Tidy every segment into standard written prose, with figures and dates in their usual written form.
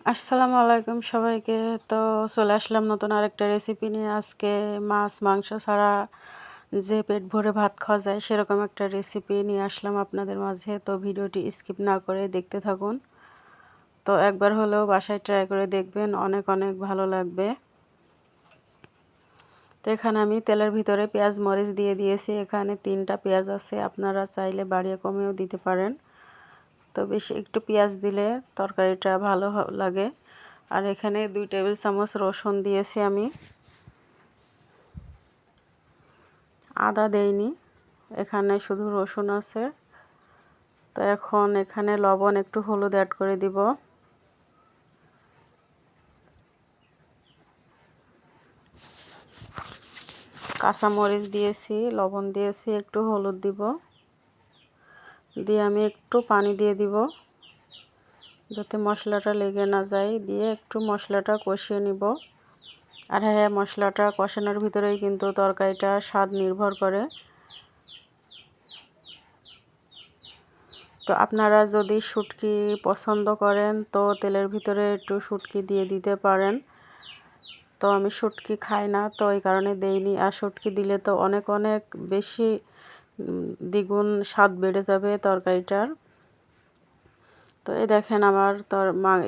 আসসালামু আলাইকুম সবাইকে। তো চলে আসলাম নতুন আরেকটা রেসিপি নিয়ে। আজকে মাছ মাংস ছাড়া যে পেট ভরে ভাত খাওয়া যায় সেরকম একটা রেসিপি নিয়ে আসলাম আপনাদের মাঝে। তো ভিডিওটি স্কিপ না করে দেখতে থাকুন। তো একবার হলেও বাসায় ট্রাই করে দেখবেন, অনেক অনেক ভালো লাগবে। তো এখানে আমি তেলের ভিতরে পেঁয়াজ মরিচ দিয়ে দিয়েছি। এখানে 3টা পেঁয়াজ আছে, আপনারা চাইলে বাড়িয়ে কমেও দিতে পারেন। তো বেশি একটু পেঁয়াজ দিলে তরকারিটা ভালো লাগে। আর এখানে 2 টেবিল চামচ রসুন দিয়েছি আমি, আদা দেইনি, এখানে শুধু রসুন আছে। তো এখন এখানে লবণ একটু হলুদ অ্যাড করে দিব। কাঁচামরিচ দিয়েছি, লবণ দিয়েছি, একটু হলুদ দিব, দিয়ে আমি একটু পানি দিয়ে দিব যাতে মশলাটা লেগে না যায়। দিয়ে একটু মশলাটা কষিয়ে নিব। আর হ্যাঁ, মশলাটা কষানোর ভিতরেই কিন্তু তরকারিটা স্বাদ নির্ভর করে। তো আপনারা যদি শুটকি পছন্দ করেন তো তেলের ভিতরে একটু শুটকি দিয়ে দিতে পারেন। তো আমি শুটকি খাই না, তো এই কারণে দেইনি। আর শুটকি দিলে তো অনেক অনেক বেশি দ্বিগুণ স্বাদ বেড়ে যাবে তরকারিটার। তো এই দেখেন আমার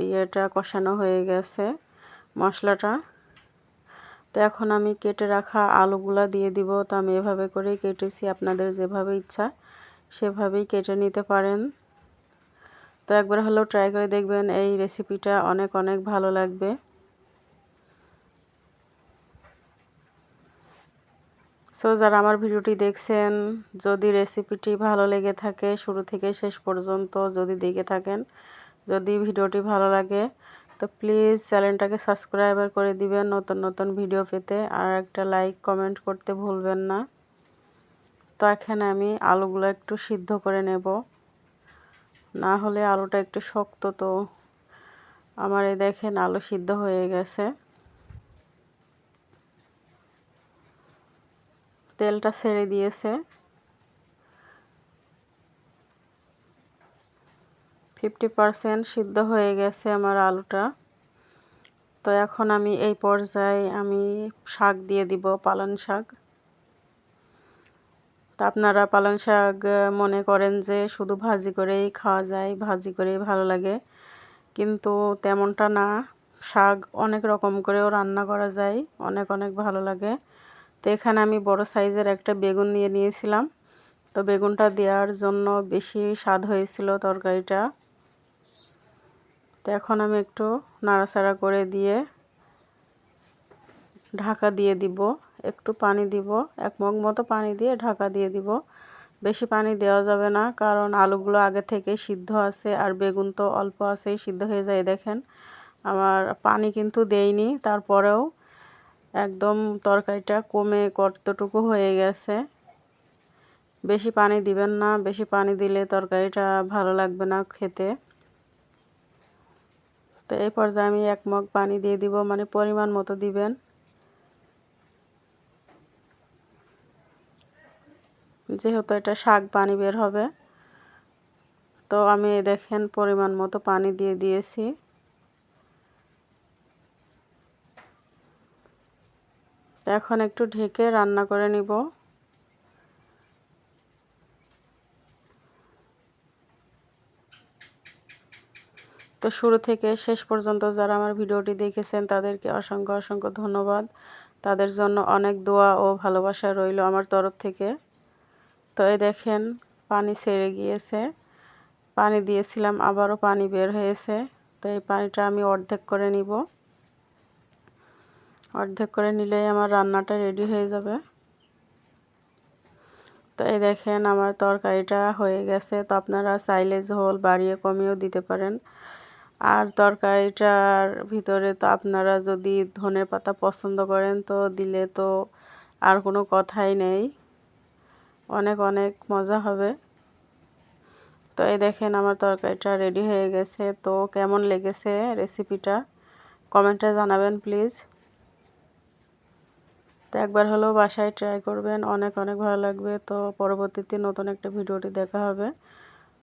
ইয়েটা কষানো হয়ে গেছে, মশলাটা। তো এখন আমি কেটে রাখা আলুগুলা দিয়ে দিব। তো আমি এভাবে করেই কেটেছি, আপনাদের যেভাবে ইচ্ছা সেভাবেই কেটে নিতে পারেন। তো একবার হলেও ট্রাই করে দেখবেন, এই রেসিপিটা অনেক অনেক ভালো লাগবে। সো যারা আমার ভিডিওটি দেখছেন, যদি রেসিপিটি ভালো লেগে থাকে শুরু থেকে শেষ পর্যন্ত যদি দেখে থাকেন, যদি ভিডিওটি ভালো লাগে তো প্লিজ চ্যানেলটাকে সাবস্ক্রাইব করে দিবেন নতুন নতুন ভিডিও পেতে। আর একটা লাইক কমেন্ট করতে ভুলবেন না। তো এখানে আমি আলুগুলো একটু সিদ্ধ করে নেব, না হলে আলুটা একটু শক্ত। তো আমার এই দেখেন আলু সিদ্ধ হয়ে গেছে, তেলটা ছেড়ে দিয়েছে, 50% সিদ্ধ হয়ে গেছে আমার আলুটা। তো এখন আমি এই পর্যায়ে আমি শাক দিয়ে দিব, পালং শাক। তো আপনারা পালং শাক মনে করেন যে শুধু ভাজি করেই খাওয়া যায়, ভাজি করেই ভালো লাগে, কিন্তু তেমনটা না। শাক অনেক রকম করেও রান্না করা যায়, অনেক অনেক ভালো লাগে। তো এখানে আমি বড় সাইজের একটা বেগুন নিয়ে নিয়েছিলাম। তো বেগুনটা দেওয়ার জন্য বেশি স্বাদ হয়েছিল তরকারিটা। তো এখন আমি একটু নাড়াচাড়া করে দিয়ে ঢাকা দিয়ে দিব, একটু পানি দিব, 1 মগ মতো পানি দিয়ে ঢাকা দিয়ে দিব। বেশি পানি দেওয়া যাবে না, কারণ আলুগুলো আগে থেকে সিদ্ধ আছে আর বেগুন তো অল্প আছেই সিদ্ধ হয়ে যায়। দেখেন আমার পানি কিন্তু দেইনি, তারপরেও একদম তরকারিটা কমে কতটুকু হয়ে গেছে। বেশি পানি দিবেন না, বেশি পানি দিলে তরকারিটা ভালো লাগবে না খেতে। তো এই পর্যায়ে আমি 1 মগ পানি দিয়ে দিব, মানে পরিমাণ মতো দিবেন। যেহেতু এটা শাক পানি বের হবে, তো আমি দেখেন পরিমাণ মতো পানি দিয়ে দিয়েছি। এখন একটু ঢেকে রান্না করে নিব। তো শুরু থেকে শেষ পর্যন্ত যারা আমার ভিডিওটি দেখেছেন তাদেরকে অসংখ্য অসংখ্য ধন্যবাদ। তাদের জন্য অনেক দোয়া ও ভালোবাসা রইল আমার তরফ থেকে। তো এই দেখেন পানি ছেড়ে গিয়েছে, পানি দিয়েছিলাম আবারও পানি বের হয়েছে। তো এই পানিটা আমি অর্ধেক করে নিব, অর্ধেক করে নিলেই আমার রান্নাটা রেডি হয়ে যাবে। তো এই দেখেন আমার তরকারিটা হয়ে গেছে। তো আপনারা চাইলে ঝোল বাড়িয়ে কমিয়েও দিতে পারেন। আর তরকারিটার ভিতরে তো আপনারা যদি ধনেপাতা পছন্দ করেন তো দিলে তো আর কোনো কথাই নেই, অনেক অনেক মজা হবে। তো এই দেখেন আমার তরকারিটা রেডি হয়ে গেছে। তো কেমন লেগেছে রেসিপিটা কমেন্টে জানাবেন প্লিজ। তো একবার হলেও বাসায় ট্রাই করবেন, অনেক অনেক ভালো লাগবে। তো পরবর্তীতে নতুন একটা ভিডিওটি দেখা হবে।